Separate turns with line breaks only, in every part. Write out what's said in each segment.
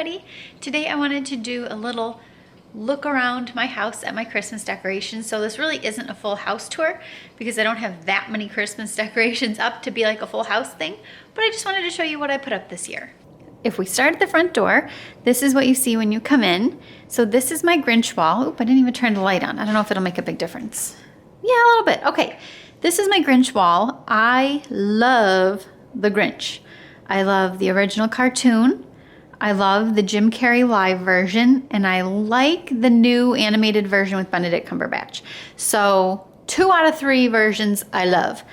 everybody. Today I wanted to do a little look around my house at my Christmas decorations. So this really isn't a full house tour because I don't have that many Christmas decorations up to be like a full house thing, but I just wanted to show you what I put up this year. If we start at the front door, this is what you see when you come in. So this is my Grinch wall. Oop, I didn't even turn the light on. I don't know if it'll make a big difference. Yeah, a little bit. Okay, this is my Grinch wall. I love the Grinch. I love the original cartoon. I love the Jim Carrey live version, and I like the new animated version with Benedict Cumberbatch. So 2 out of 3 versions I love.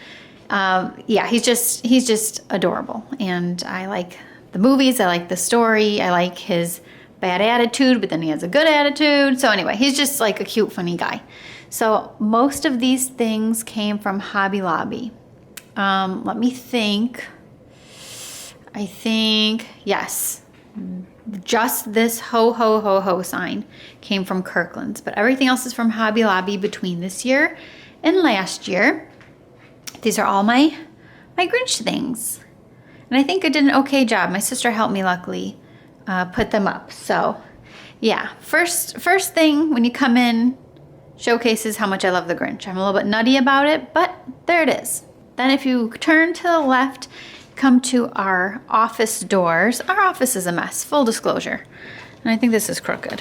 Yeah, he's just adorable, and I like the movies. I like the story. I like his bad attitude, but then he has a good attitude. So anyway, he's just like a cute, funny guy. So most of these things came from Hobby Lobby. Let me think. I think, yes. Just this ho ho ho ho sign came from Kirkland's, but everything else is from Hobby Lobby between this year and last year. These are all my Grinch things, and I think I did an okay job. My sister helped me, luckily, put them up. So yeah, first thing when you come in showcases how much I love the Grinch. I'm a little bit nutty about it, but there it is. Then if you turn to the left, come to our office doors. Our office is a mess, full disclosure. And I think this is crooked.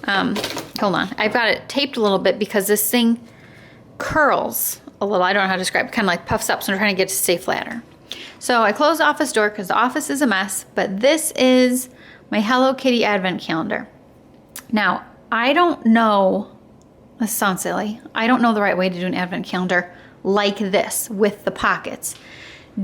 Hold on, I've got it taped a little bit because this thing curls a little. I don't know how to describe it, kind of like puffs up, so I'm trying to get it to stay flatter. So I closed the office door because the office is a mess, but this is my Hello Kitty advent calendar. Now, I don't know, this sounds silly, I don't know the right way to do an advent calendar like this with the pockets.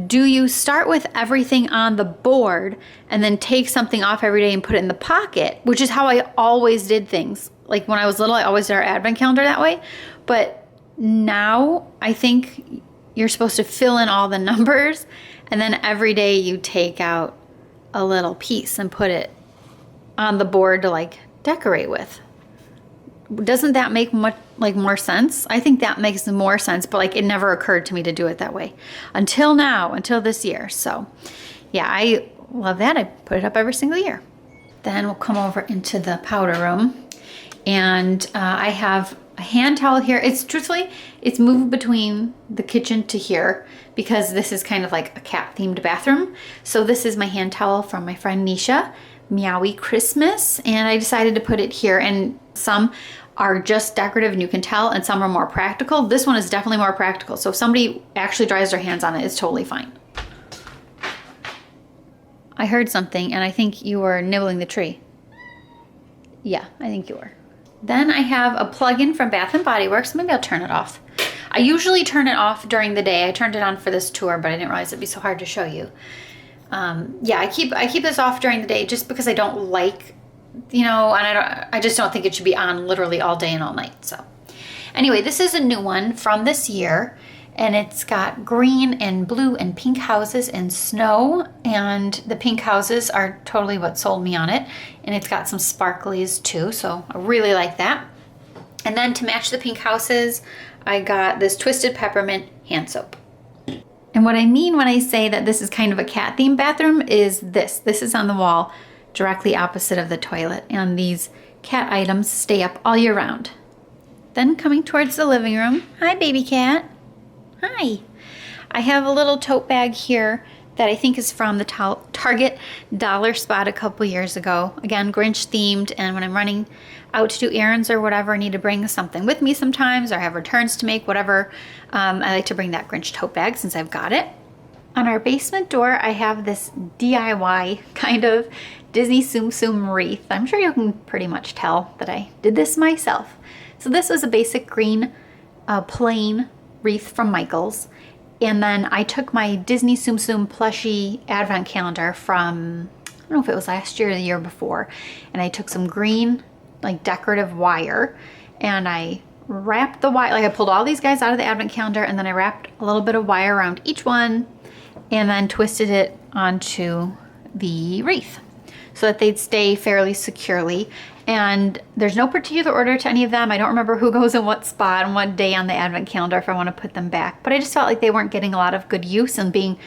Do you start with everything on the board and then take something off every day and put it in the pocket, which is how I always did things. Like when I was little, I always did our advent calendar that way. But now I think you're supposed to fill in all the numbers, and then every day you take out a little piece and put it on the board to like decorate with. Doesn't that make much more sense? I think that makes more sense, but like it never occurred to me to do it that way until now, until this year. So yeah, I love that. I put it up every single year. Then we'll come over into the powder room, and I have a hand towel here. It's moved between the kitchen to here because this is kind of like a cat themed bathroom. So this is my hand towel from my friend Nisha, Meowie Christmas, and I decided to put it here. And some are just decorative and you can tell, and some are more practical. This one is definitely more practical, so if somebody actually dries their hands on it, it's totally fine. I heard something, and I think you were nibbling the tree. Yeah, I think you were. Then I have a plug-in from Bath & Body Works. Maybe I'll turn it off. I usually turn it off during the day. I turned it on for this tour, but I didn't realize it'd be so hard to show you. Yeah, I keep this off during the day just because I don't like, and I just don't think it should be on literally all day and all night. So anyway, this is a new one from this year, and it's got green and blue and pink houses and snow, and the pink houses are totally what sold me on it, and it's got some sparklies too, so I really like that. And then to match the pink houses, I got this Twisted Peppermint hand soap. And what I mean when I say that this is kind of a cat themed bathroom is this. This is on the wall directly opposite of the toilet, and these cat items stay up all year round. Then coming towards the living room, hi baby cat. Hi. I have a little tote bag here that I think is from the Target Dollar Spot a couple years ago. Again, Grinch themed, and when I'm running out to do errands or whatever, I need to bring something with me sometimes, or I have returns to make, whatever. I like to bring that Grinch tote bag since I've got it. On our basement door, I have this DIY kind of Disney Tsum Tsum wreath. I'm sure you can pretty much tell that I did this myself. So this was a basic green plain wreath from Michaels. And then I took my Disney Tsum Tsum plushie advent calendar from, I don't know if it was last year or the year before, and I took some green like decorative wire, and I wrapped the wire, like I pulled all these guys out of the advent calendar, and then I wrapped a little bit of wire around each one and then twisted it onto the wreath so that they'd stay fairly securely. And there's no particular order to any of them. I don't remember who goes in what spot and what day on the advent calendar if I want to put them back, but I just felt like they weren't getting a lot of good use and being,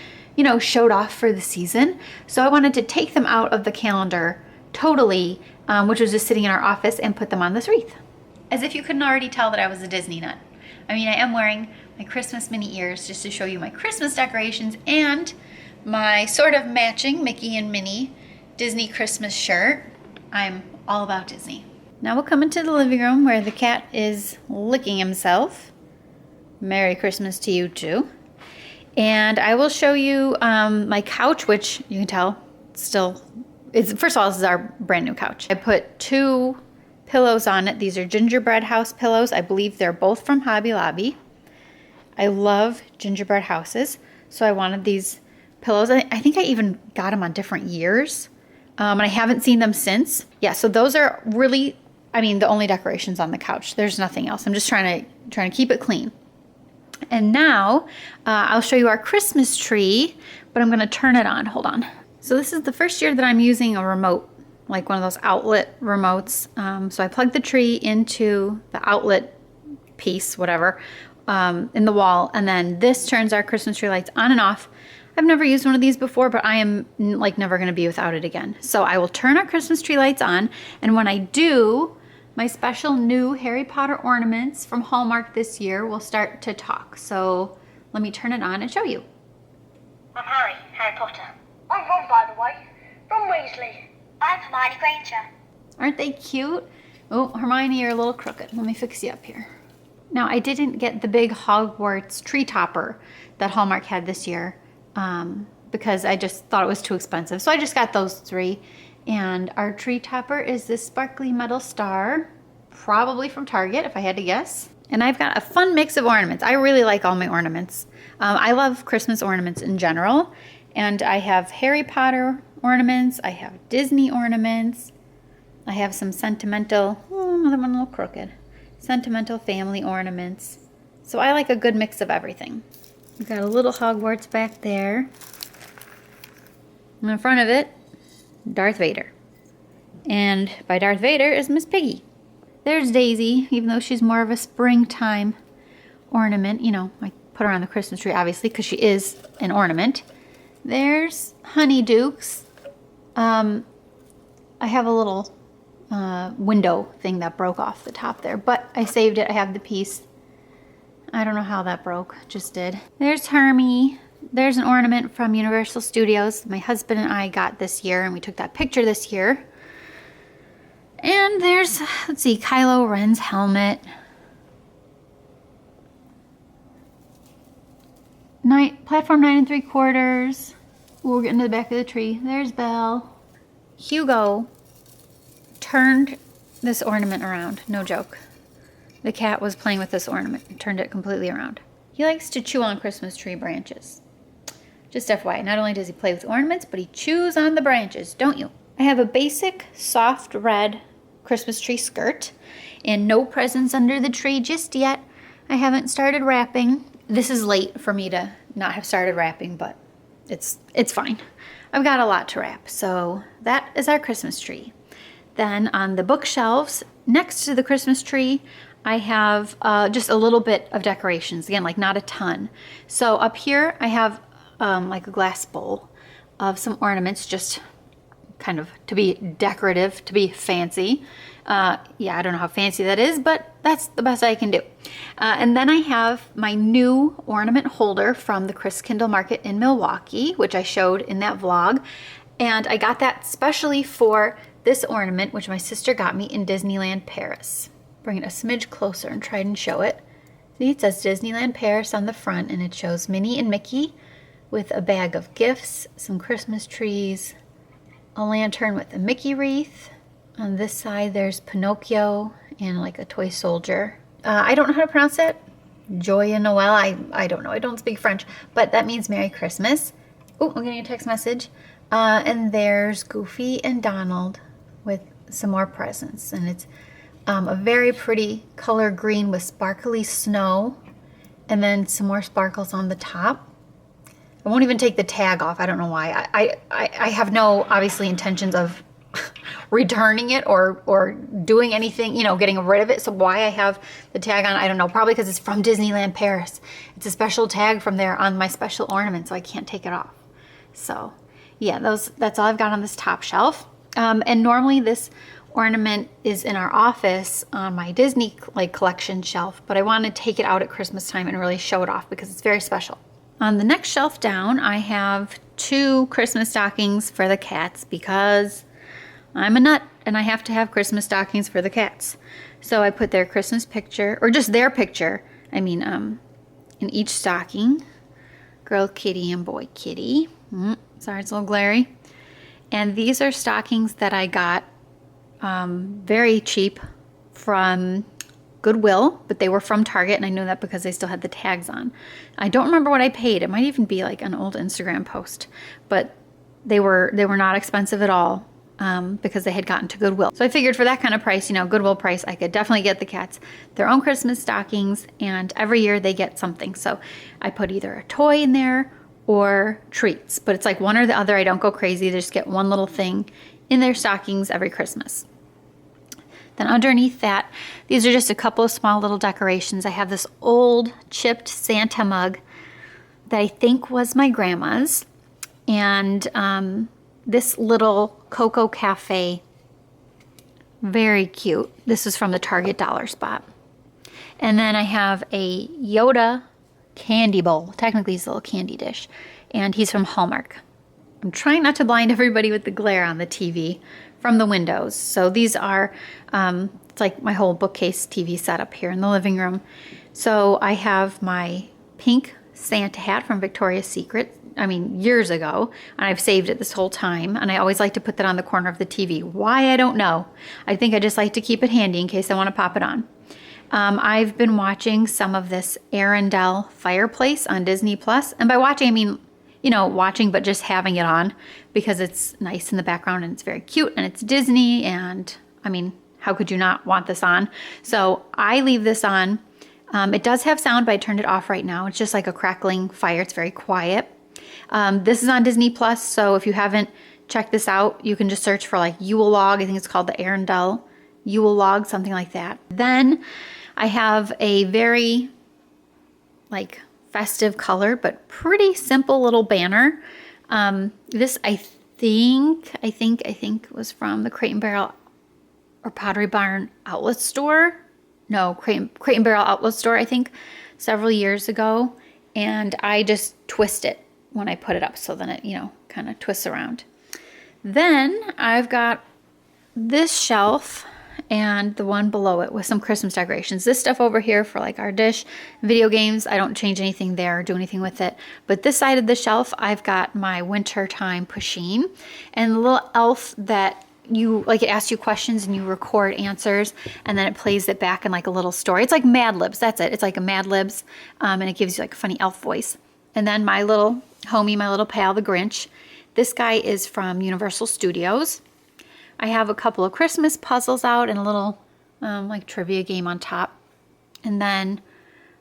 showed off for the season. So I wanted to take them out of the calendar totally, which was just sitting in our office, and put them on this wreath. As if you couldn't already tell that I was a Disney nut. I mean, I am wearing my Christmas mini ears just to show you my Christmas decorations and my sort of matching Mickey and Minnie Disney Christmas shirt. I'm all about Disney. Now we'll come into the living room where the cat is licking himself. Merry Christmas to you too. And I will show you my couch, which you can tell still is, first of all, this is our brand new couch. I put 2 pillows on it. These are gingerbread house pillows. I believe they're both from Hobby Lobby. I love gingerbread houses, so I wanted these pillows. I think I even got them on different years, and I haven't seen them since. Yeah, so those are really, I mean, the only decorations on the couch. There's nothing else. I'm just trying to keep it clean. And now I'll show you our Christmas tree, but I'm going to turn it on. Hold on. So this is the first year that I'm using a remote, like one of those outlet remotes. So I plugged the tree into the outlet piece, whatever, in the wall, and then this turns our Christmas tree lights on and off. I've never used one of these before, but I am like never going to be without it again. So I will turn our Christmas tree lights on, and when I do, my special new Harry Potter ornaments from Hallmark this year will start to talk. So let me turn it on and show you.
I'm Harry Potter. I'm Ron, by the way, from Weasley. I'm Hermione Granger.
Aren't they cute? Oh, Hermione, you're a little crooked. Let me fix you up here. Now, I didn't get the big Hogwarts tree topper that Hallmark had this year because I just thought it was too expensive. So I just got those 3. And our tree topper is this sparkly metal star, probably from Target, if I had to guess. And I've got a fun mix of ornaments. I really like all my ornaments. I love Christmas ornaments in general. And I have Harry Potter ornaments. I have Disney ornaments. I have some sentimental, another one a little crooked, sentimental family ornaments. So I like a good mix of everything. We've got a little Hogwarts back there. And in front of it, Darth Vader. And by Darth Vader is Miss Piggy. There's Daisy, even though she's more of a springtime ornament. You know, I put her on the Christmas tree, obviously, because she is an ornament. There's Honeydukes. I have a little window thing that broke off the top there, but I saved it. I have the piece. I don't know how that broke, just did. There's Hermie. There's an ornament from Universal Studios my husband and I got this year, and we took that picture this year. And there's, let's see, Kylo Ren's helmet. Platform 9 3/4. We're getting to the back of the tree. There's Belle. Hugo turned this ornament around. No joke. The cat was playing with this ornament and turned it completely around. He likes to chew on Christmas tree branches. Just FYI, not only does he play with ornaments, but he chews on the branches, don't you? I have a basic soft red Christmas tree skirt and no presents under the tree just yet. I haven't started wrapping. This is late for me to not have started wrapping, but it's fine. I've got a lot to wrap, so that is our Christmas tree. Then on the bookshelves next to the Christmas tree, I have just a little bit of decorations. Again, like not a ton. So up here I have like a glass bowl of some ornaments, just kind of to be decorative, to be fancy. Yeah, I don't know how fancy that is, but that's the best I can do. And then I have my new ornament holder from the Christkindl Market in Milwaukee, which I showed in that vlog. And I got that specially for this ornament, which my sister got me in Disneyland Paris. Bring it a smidge closer and try and show it. See, it says Disneyland Paris on the front, and it shows Minnie and Mickey with a bag of gifts, some Christmas trees, a lantern with a Mickey wreath. On this side, there's Pinocchio and like a toy soldier. I don't know how to pronounce it. Joyeux Noel. I don't know. I don't speak French, but that means Merry Christmas. Oh, I'm getting a text message. And there's Goofy and Donald with some more presents. And it's a very pretty color green with sparkly snow. And then some more sparkles on the top. I won't even take the tag off. I don't know why. I have no, obviously, intentions of returning it or doing anything, you know, getting rid of it. So why I have the tag on, I don't know. Probably because it's from Disneyland Paris. It's a special tag from there on my special ornament, so I can't take it off. So yeah, that's all I've got on this top shelf. And normally this ornament is in our office on my Disney collection shelf, but I want to take it out at Christmas time and really show it off because it's very special. On the next shelf down, I have 2 Christmas stockings for the cats because I'm a nut and I have to have Christmas stockings for the cats. So I put their Christmas picture, or just their picture, in each stocking. Girl kitty and boy kitty. Sorry, it's a little glary. And these are stockings that I got very cheap from Goodwill, but they were from Target, and I knew that because they still had the tags on. I don't remember what I paid. It might even be like an old Instagram post, but they were not expensive at all because they had gotten to Goodwill. So I figured for that kind of price, Goodwill price, I could definitely get the cats their own Christmas stockings, and every year they get something. So I put either a toy in there or treats, but it's like one or the other. I don't go crazy. They just get one little thing in their stockings every Christmas. Then underneath that, these are just a couple of small little decorations. I have this old chipped Santa mug that I think was my grandma's, and this little Cocoa Cafe, very cute. This is from the Target Dollar Spot. And then I have a Yoda candy bowl. Technically it's a little candy dish, and he's from Hallmark. I'm trying not to blind everybody with the glare on the TV from the windows. So these are, it's like my whole bookcase TV setup here in the living room. So I have my pink Santa hat from Victoria's Secret, years ago, and I've saved it this whole time. And I always like to put that on the corner of the TV. Why, I don't know. I think I just like to keep it handy in case I want to pop it on. I've been watching some of this Arendelle Fireplace on Disney Plus. And by watching, I mean, watching, but just having it on because it's nice in the background and it's very cute and it's Disney. And how could you not want this on? So I leave this on. It does have sound, but I turned it off right now. It's just like a crackling fire. It's very quiet. This is on Disney Plus. So if you haven't checked this out, you can just search for like Yule Log. I think it's called the Arendelle Yule Log, something like that. Then I have a very festive color, but pretty simple little banner. This I think was from the Crate and Barrel or Pottery Barn outlet store. No, Crate and Barrel outlet store, I think, several years ago. And I just twist it when I put it up so then it, kind of twists around. Then I've got this shelf and the one below it with some Christmas decorations. This stuff over here for like our dish, video games, I don't change anything there or do anything with it. But this side of the shelf, I've got my wintertime Pusheen and the little elf that it asks you questions and you record answers and then it plays it back in like a little story. It's like Mad Libs, that's it. It's like a Mad Libs and it gives you like a funny elf voice. And then my little homie, my little pal, the Grinch. This guy is from Universal Studios. I have a couple of Christmas puzzles out and a little trivia game on top. And then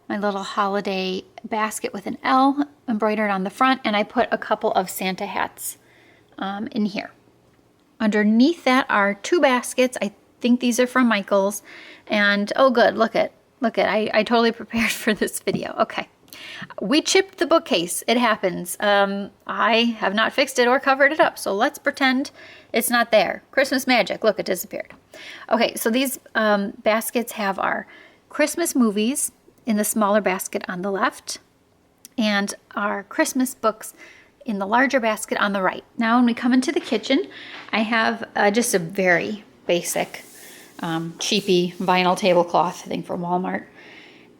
my little holiday basket with an L embroidered on the front. And I put a couple of Santa hats in here. Underneath that are 2 baskets. I think these are from Michael's. And oh good, look at, I totally prepared for this video. Okay. We chipped the bookcase. It happens. I have not fixed it or covered it up. So let's pretend it's not there. Christmas magic. Look, it disappeared. Okay, so these baskets have our Christmas movies in the smaller basket on the left and our Christmas books in the larger basket on the right. Now when we come into the kitchen, I have just a very basic cheapy vinyl tablecloth, I think from Walmart.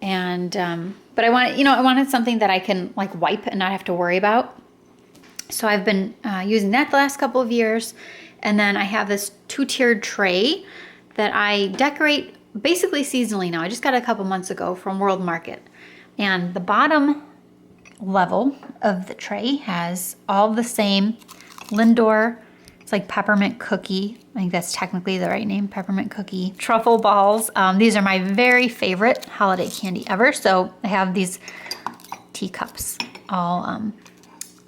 And but I wanted something that I can like wipe and not have to worry about. So I've been using that the last couple of years. And then I have this 2-tiered tray that I decorate basically seasonally now. I just got it a couple months ago from World Market. And the bottom level of the tray has all the same Lindor, it's like peppermint cookie. I think that's technically the right name, peppermint cookie. Truffle balls. These are my very favorite holiday candy ever. So I have these teacups all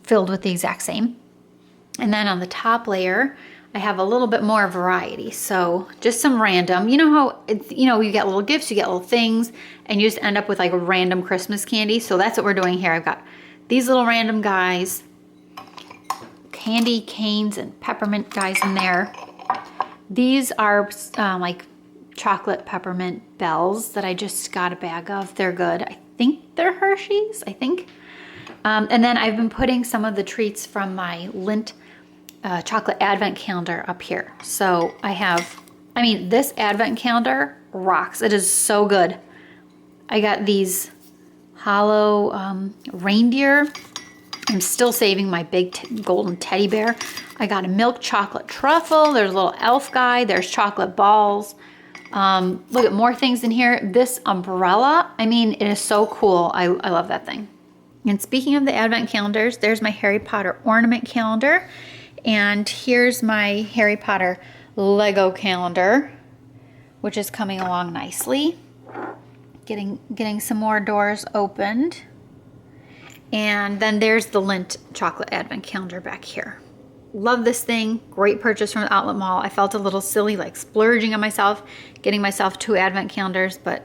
filled with the exact same. And then on the top layer, I have a little bit more variety. So just some random, you know how it's, you get little gifts, you get little things, and you just end up with like a random Christmas candy. So that's what we're doing here. I've got these little random guys, candy canes and peppermint guys in there. These are like chocolate peppermint bells that I just got a bag of. They're good. I think they're Hershey's, I think. And then I've been putting some of the treats from my Lindt chocolate advent calendar up here. So I mean, this advent calendar rocks. It is so good. I got these hollow reindeer. I'm still saving my big golden teddy bear. I got a milk chocolate truffle. There's a little elf guy. There's chocolate balls. Look at more things in here. This umbrella, I mean, it is so cool. I love that thing. And speaking of the advent calendars, there's my Harry Potter ornament calendar. And here's my Harry Potter Lego calendar, which is coming along nicely. Getting some more doors opened. And then there's the Lindt chocolate advent calendar back here. Love this thing. Great purchase from the outlet mall. I felt a little silly, like splurging on myself, getting myself 2 advent calendars, but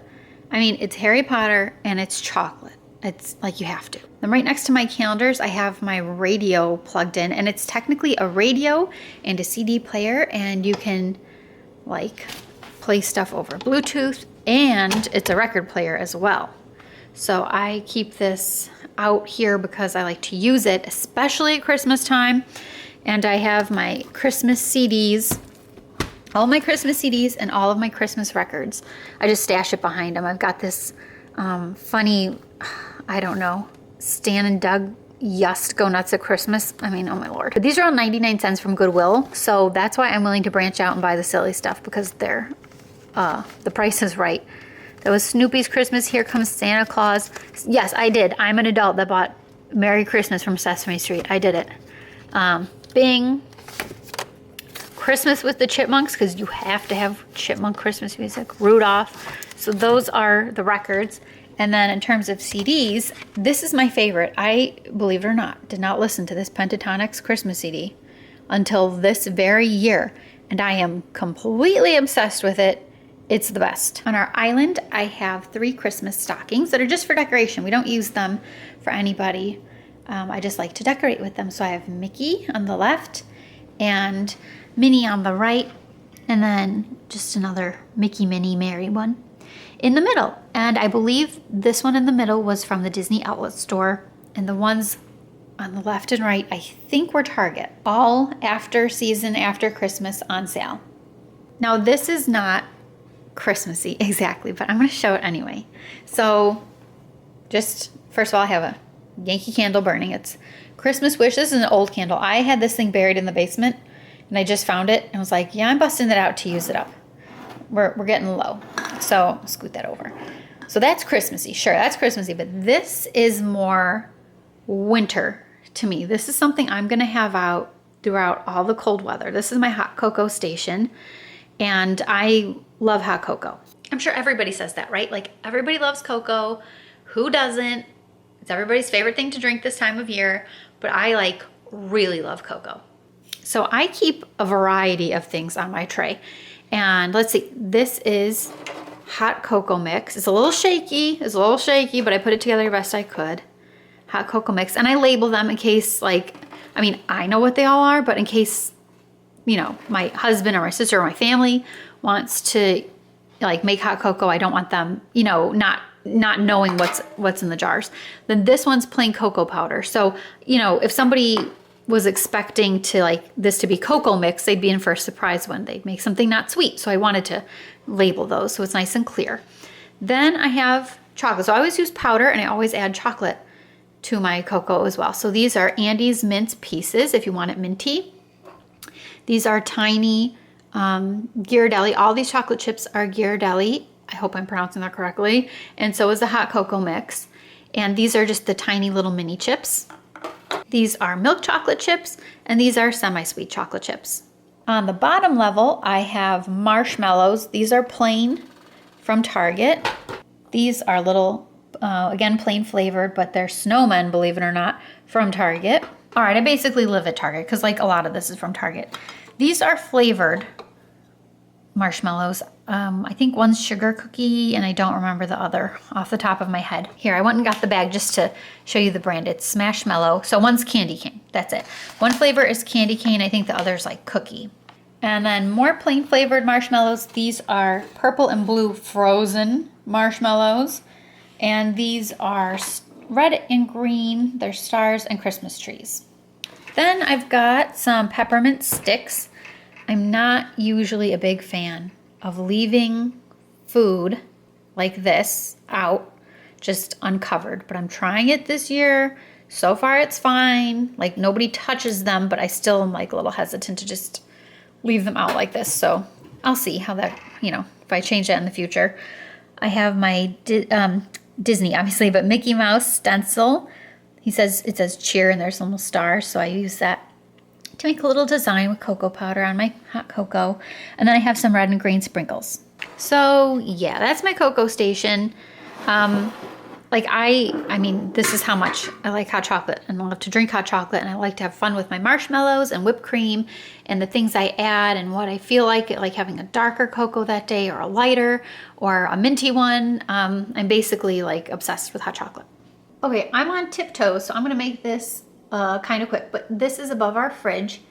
I mean, it's Harry Potter and it's chocolate. It's like you have to. Then right next to my calendars, I have my radio plugged in, and it's technically a radio and a CD player, and you can like play stuff over Bluetooth, and it's a record player as well. So I keep this out here because I like to use it, especially at Christmas time. And I have my Christmas CDs, all my Christmas CDs and all of my Christmas records. I just stash it behind them. I've got this funny, I don't know, Stan and Doug Yust Go Nuts at Christmas. I mean, oh my Lord. But these are all 99 cents from Goodwill. So that's why I'm willing to branch out and buy the silly stuff, because they're, the price is right. That was Snoopy's Christmas, Here Comes Santa Claus. Yes, I did. I'm an adult that bought Merry Christmas from Sesame Street. I did it. Bing. Christmas with the Chipmunks, because you have to have chipmunk Christmas music. Rudolph. So those are the records. And then in terms of CDs, this is my favorite. I, believe it or not, did not listen to this Pentatonix Christmas CD until this very year. And I am completely obsessed with it. It's the best. On our island, I have 3 Christmas stockings that are just for decoration. We don't use them for anybody. I just like to decorate with them. So I have Mickey on the left and Minnie on the right, and then just another Mickey, Minnie, Mary one in the middle. And I believe this one in the middle was from the Disney Outlet Store, and the ones on the left and right, I think were Target. All after season, after Christmas on sale. Now this is not Christmassy exactly, but I'm going to show it anyway. So just first of all, I have a Yankee candle burning. It's Christmas Wish. This is an old candle. I had this thing buried in the basement and I just found it and was like, yeah, I'm busting it out to use it up. We're getting low. So I'll scoot that over. So that's Christmassy. Sure, that's Christmassy, but this is more winter to me. This is something I'm going to have out throughout all the cold weather. This is my hot cocoa station, and I love hot cocoa. I'm sure everybody says that, right? Like everybody loves cocoa. Who doesn't? It's everybody's favorite thing to drink this time of year, but I like really love cocoa. So I keep a variety of things on my tray. And let's see, this is hot cocoa mix. It's a little shaky, but I put it together the best I could. Hot cocoa mix, and I label them in case, like, I mean, I know what they all are, but in case, you know, my husband or my sister or my family wants to like make hot cocoa, I don't want them, you know, not knowing what's in the jars. Then this one's plain cocoa powder. So, you know, if somebody was expecting to like this to be cocoa mix, they'd be in for a surprise when they'd make something not sweet. So I wanted to label those so it's nice and clear. Then I have chocolate. So I always use powder, and I always add chocolate to my cocoa as well. So these are Andes Mint Pieces if you want it minty. These are tiny Ghirardelli. All these chocolate chips are Ghirardelli. I hope I'm pronouncing that correctly. And so is the hot cocoa mix. And these are just the tiny little mini chips. These are milk chocolate chips, and these are semi-sweet chocolate chips. On the bottom level, I have marshmallows. These are plain from Target. These are little, again, plain flavored, but they're snowmen, believe it or not, from Target. All right, I basically live at Target because like a lot of this is from Target. These are flavored marshmallows. I think one's sugar cookie, and I don't remember the other off the top of my head. Here, I went and got the bag just to show you the brand. It's Smashmallow. So one's candy cane. That's it. One flavor is candy cane. I think the other's like cookie. And then more plain flavored marshmallows. These are purple and blue frozen marshmallows. And these are red and green. They're stars and Christmas trees. Then I've got some peppermint sticks. I'm not usually a big fan of leaving food like this out just uncovered, but I'm trying it this year. So far it's fine. Like nobody touches them, but I still am like a little hesitant to just leave them out like this. So I'll see how that, if I change that in the future. I have my Disney, obviously, but Mickey Mouse stencil. It says cheer and there's a little star. So I use that to make a little design with cocoa powder on my hot cocoa. And then I have some red and green sprinkles. So yeah, that's my cocoa station. I mean, this is how much I like hot chocolate, and I love to drink hot chocolate, and I like to have fun with my marshmallows and whipped cream and the things I add and what I feel like having a darker cocoa that day or a lighter or a minty one. I'm basically like obsessed with hot chocolate. Okay, I'm on tiptoes, so I'm gonna make this kind of quick, but this is above our fridge.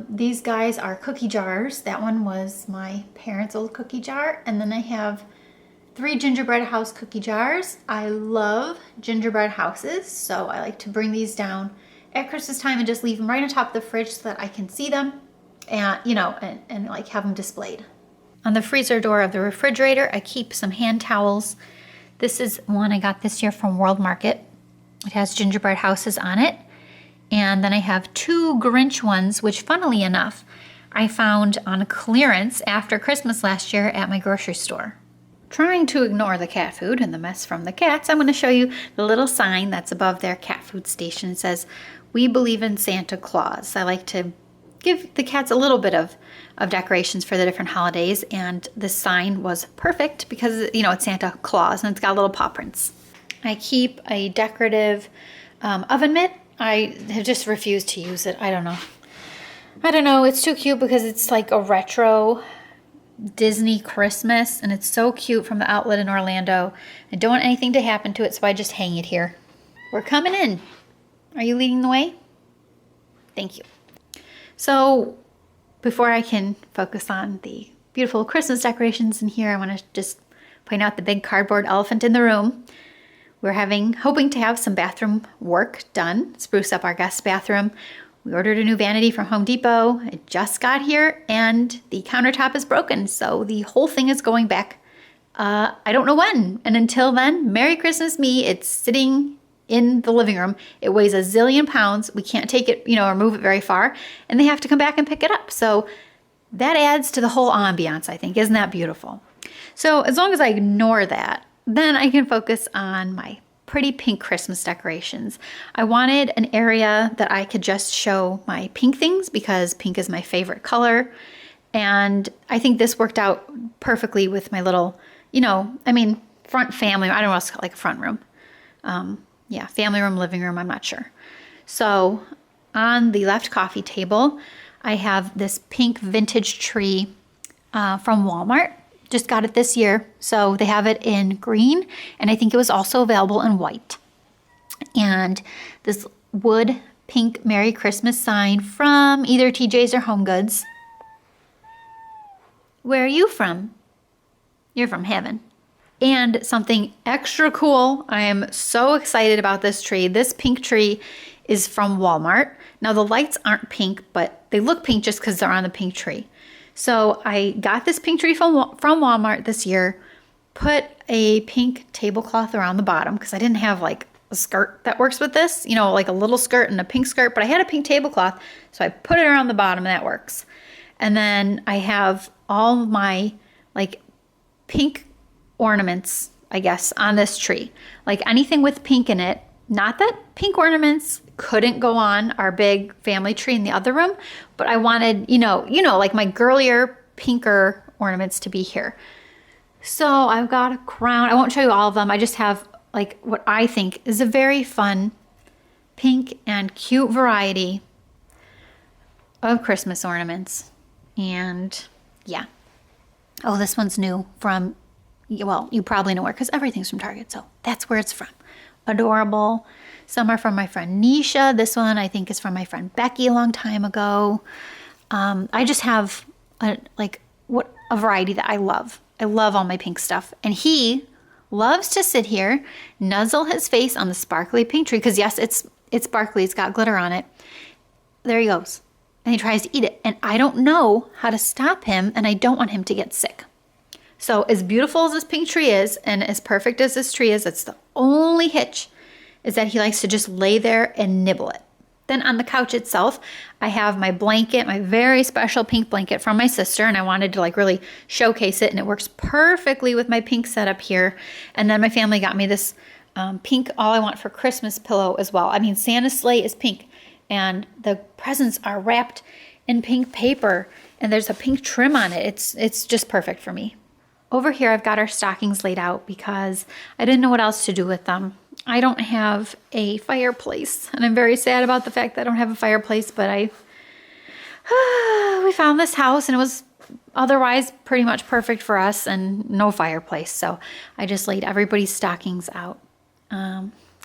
These guys are cookie jars. That one was my parents' old cookie jar, and then I have 3 gingerbread house cookie jars. I love gingerbread houses, so I like to bring these down at Christmas time and just leave them right on top of the fridge so that I can see them and, and like have them displayed. On the freezer door of the refrigerator, I keep some hand towels. This is one I got this year from World Market. It has gingerbread houses on it. And then I have 2 Grinch ones, which funnily enough, I found on clearance after Christmas last year at my grocery store. Trying to ignore the cat food and the mess from the cats, I'm going to show you the little sign that's above their cat food station. It says, "We believe in Santa Claus." I like to give the cats a little bit of decorations for the different holidays, and this sign was perfect because, it's Santa Claus and it's got little paw prints. I keep a decorative oven mitt. I have just refused to use it. I don't know. It's too cute because it's like a retro Disney Christmas, and it's so cute from the outlet in Orlando. I don't want anything to happen to it, so I just hang it here. We're coming in. Are you leading the way? Thank you. So before I can focus on the beautiful Christmas decorations in here, I want to just point out the big cardboard elephant in the room. We're hoping to have some bathroom work done, spruce up our guest bathroom. We ordered a new vanity from Home Depot. It just got here, and the countertop is broken, so the whole thing is going back. I don't know when. And until then, Merry Christmas me. It's sitting in the living room. It weighs a zillion pounds. We can't take it, or move it very far, and they have to come back and pick it up. So that adds to the whole ambiance, I think. Isn't that beautiful? So as long as I ignore that, then I can focus on my pretty pink Christmas decorations. I wanted an area that I could just show my pink things because pink is my favorite color. And I think this worked out perfectly with my little, front family. I don't know what else, like a front room. Family room, living room, I'm not sure. So on the left coffee table, I have this pink vintage tree from Walmart. Just got it this year. So they have it in green, and I think it was also available in white. And this wood pink Merry Christmas sign from either TJ's or Home Goods. Where are you from? You're from heaven. And something extra cool. I am so excited about this tree. This pink tree is from Walmart. Now the lights aren't pink, but they look pink just because they're on the pink tree. So I got this pink tree from Walmart this year, put a pink tablecloth around the bottom because I didn't have like a skirt that works with this, like a little skirt and a pink skirt, but I had a pink tablecloth, so I put it around the bottom and that works. And then I have all my like pink ornaments, I guess, on this tree. Like anything with pink in it. Not that pink ornaments couldn't go on our big family tree in the other room, but I wanted, like my girlier, pinker ornaments to be here. So I've got a crown. I won't show you all of them. I just have like what I think is a very fun pink and cute variety of Christmas ornaments. And yeah. Oh, this one's new from, well, you probably know where because everything's from Target. So that's where it's from. Adorable. Some are from my friend Nisha. This one I think is from my friend Becky a long time ago. I just have a variety that I love. I love all my pink stuff. And he loves to sit here, nuzzle his face on the sparkly pink tree, because yes, it's sparkly, it's got glitter on it. There he goes. And he tries to eat it. And I don't know how to stop him, and I don't want him to get sick. So as beautiful as this pink tree is, and as perfect as this tree is, that's the only hitch, is that he likes to just lay there and nibble it. Then on the couch itself, I have my blanket, my very special pink blanket from my sister, and I wanted to really showcase it, and it works perfectly with my pink setup here. And then my family got me this pink All I Want for Christmas pillow as well. I mean, Santa's sleigh is pink, and the presents are wrapped in pink paper, and there's a pink trim on it. It's just perfect for me. Over here, I've got our stockings laid out because I didn't know what else to do with them. I don't have a fireplace, and I'm very sad about the fact that I don't have a fireplace, but we found this house, and it was otherwise pretty much perfect for us, and no fireplace. So I just laid everybody's stockings out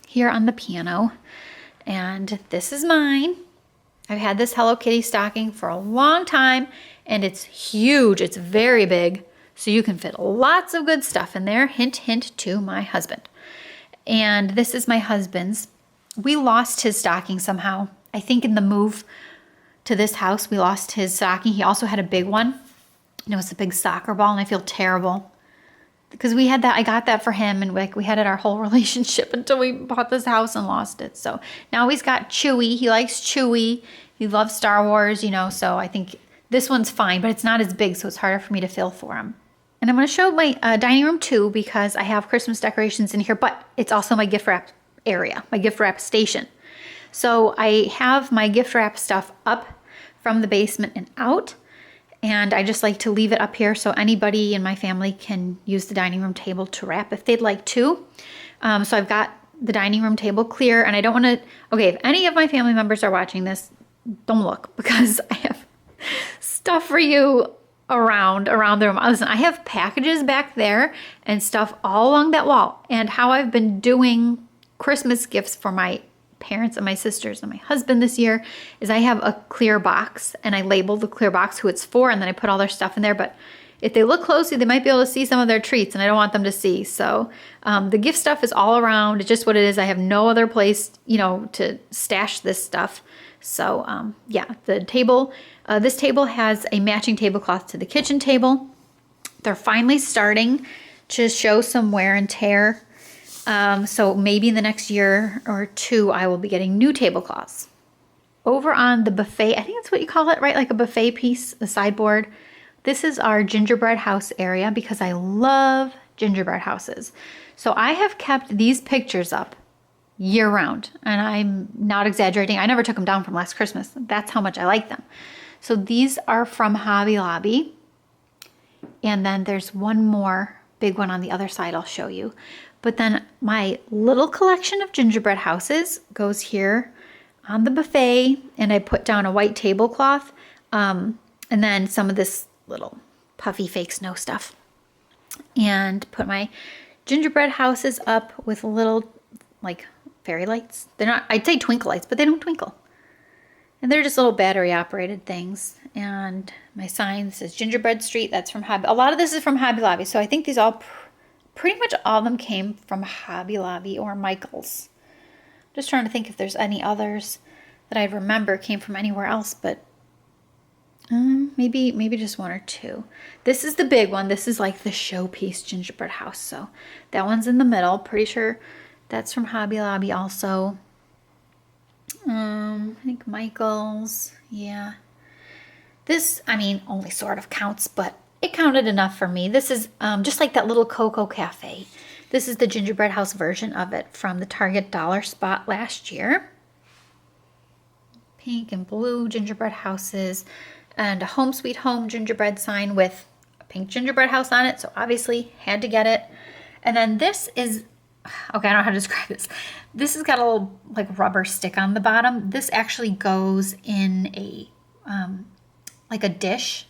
here on the piano, and this is mine. I've had this Hello Kitty stocking for a long time, and it's huge. It's very big, so you can fit lots of good stuff in there. Hint, hint to my husband. And this is my husband's. We lost his stocking somehow. I think in the move to this house, we lost his stocking. He also had a big one, and it was a big soccer ball, and I feel terrible because we had that. I got that for him, and we had it our whole relationship until we bought this house and lost it. So now he's got Chewie. He likes Chewie. He loves Star Wars, so I think this one's fine, but it's not as big, so it's harder for me to fill for him. And I'm going to show my dining room too, because I have Christmas decorations in here, but it's also my gift wrap area, my gift wrap station. So I have my gift wrap stuff up from the basement and out, and I just like to leave it up here so anybody in my family can use the dining room table to wrap if they'd like to. So I've got the dining room table clear, and I don't want to, okay, if any of my family members are watching this, don't look, because I have stuff for you around the room. Listen, I have packages back there and stuff all along that wall. And how I've been doing Christmas gifts for my parents and my sisters and my husband this year is I have a clear box, and I label the clear box who it's for, and then I put all their stuff in there. But if they look closely, they might be able to see some of their treats, and I don't want them to see. So the gift stuff is all around. It's just what it is. I have no other place, to stash this stuff. So yeah, the table, this table has a matching tablecloth to the kitchen table. They're finally starting to show some wear and tear. So maybe in the next year or two, I will be getting new tablecloths. Over on the buffet, I think that's what you call it, right? Like a buffet piece, a sideboard. This is our gingerbread house area because I love gingerbread houses. So I have kept these pictures up year round, and I'm not exaggerating. I never took them down from last Christmas. That's how much I like them. So these are from Hobby Lobby, and then there's one more big one on the other side I'll show you. But then my little collection of gingerbread houses goes here on the buffet, and I put down a white tablecloth, and then some of this little puffy fake snow stuff, and put my gingerbread houses up with little fairy lights. They're not, I'd say twinkle lights, but they don't twinkle. And they're just little battery operated things. And my sign says Gingerbread Street. That's from Hobby. A lot of this is from Hobby Lobby. So I think these all, pretty much all of them came from Hobby Lobby or Michael's. Just trying to think if there's any others that I remember came from anywhere else, but maybe just one or two. This is the big one. This is like the showpiece gingerbread house. So that one's in the middle. Pretty sure that's from Hobby Lobby also. I think Michael's. Yeah. This, only sort of counts, but it counted enough for me. This is just like that little Cocoa Cafe. This is the gingerbread house version of it from the Target Dollar Spot last year. Pink and blue gingerbread houses, and a Home Sweet Home gingerbread sign with a pink gingerbread house on it. So obviously had to get it. And then this is, okay, I don't know how to describe this. This has got a little rubber stick on the bottom. This actually goes in a, a dish.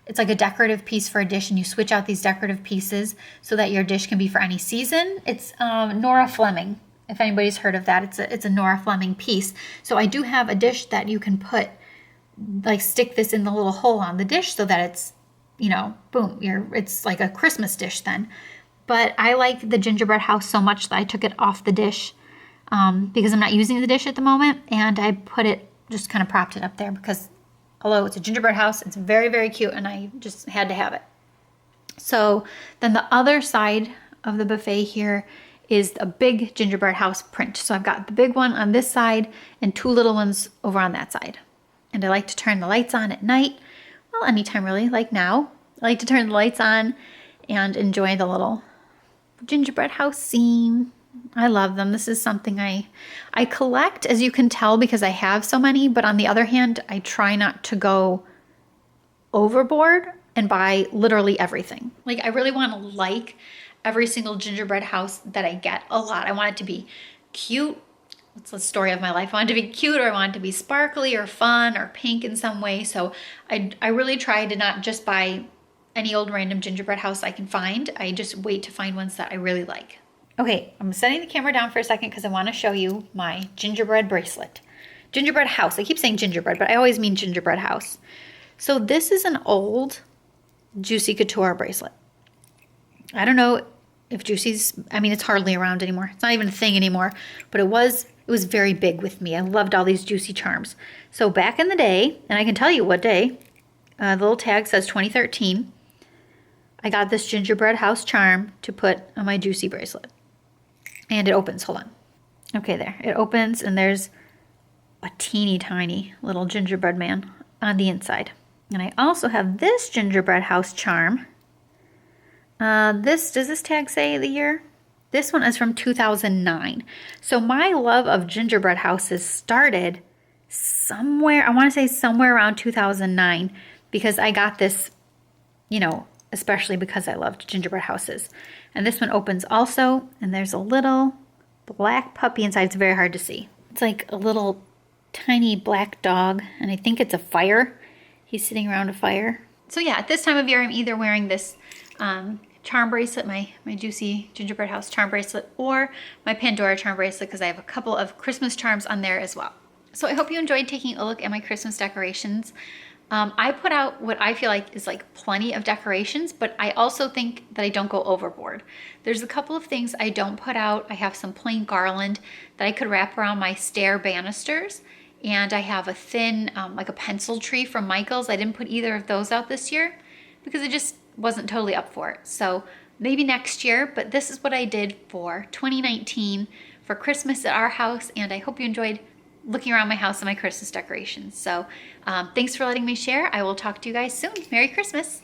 It's like a decorative piece for a dish, and you switch out these decorative pieces so that your dish can be for any season. It's Nora Fleming. If anybody's heard of that, it's a Nora Fleming piece. So I do have a dish that you can put like stick this in the little hole on the dish so that it's, you know, boom, it's like a Christmas dish then. But I like the gingerbread house so much that I took it off the dish because I'm not using the dish at the moment, and I put it, just kind of propped it up there because although it's a gingerbread house, it's very, very cute, and I just had to have it. So then the other side of the buffet here is a big gingerbread house print. So I've got the big one on this side and 2 little ones over on that side. And I like to turn the lights on at night. Well, anytime really, like now. I like to turn the lights on and enjoy the little gingerbread house scene. I love them. This is something I collect, as you can tell, because I have so many. But on the other hand, I try not to go overboard and buy literally everything. Like, I really want to like every single gingerbread house that I get a lot. I want it to be cute. It's the story of my life. I want it to be cute, or I want it to be sparkly or fun or pink in some way. So I really try to not just buy any old random gingerbread house I can find. I just wait to find ones that I really like. Okay, I'm setting the camera down for a second because I want to show you my gingerbread bracelet. Gingerbread house. I keep saying gingerbread, but I always mean gingerbread house. So this is an old Juicy Couture bracelet. I don't know if Juicy's, I mean, it's hardly around anymore. It's not even a thing anymore, but it was very big with me. I loved all these Juicy charms. So back in the day, and I can tell you what day, the little tag says 2013, I got this gingerbread house charm to put on my Juicy bracelet. And it opens, hold on. Okay, there, it opens, and there's a teeny tiny little gingerbread man on the inside. And I also have this gingerbread house charm. Does this tag say the year? This one is from 2009. So my love of gingerbread houses started somewhere, I want to say somewhere around 2009, because I got this, you know, especially because I loved gingerbread houses. And this one opens also, and there's a little black puppy inside. It's very hard to see. It's like a little tiny black dog, and I think it's a fire. He's sitting around a fire. So yeah, at this time of year, I'm either wearing this charm bracelet, my Juicy gingerbread house charm bracelet, or my Pandora charm bracelet, because I have a couple of Christmas charms on there as well. So I hope you enjoyed taking a look at my Christmas decorations. I put out what I feel like is like plenty of decorations, but I also think that I don't go overboard. There's a couple of things I don't put out. I have some plain garland that I could wrap around my stair banisters, and I have a thin, like a pencil tree from Michaels. I didn't put either of those out this year because I just wasn't totally up for it. So maybe next year, but this is what I did for 2019 for Christmas at our house, and I hope you enjoyed looking around my house and my Christmas decorations. So thanks for letting me share. I will talk to you guys soon. Merry Christmas.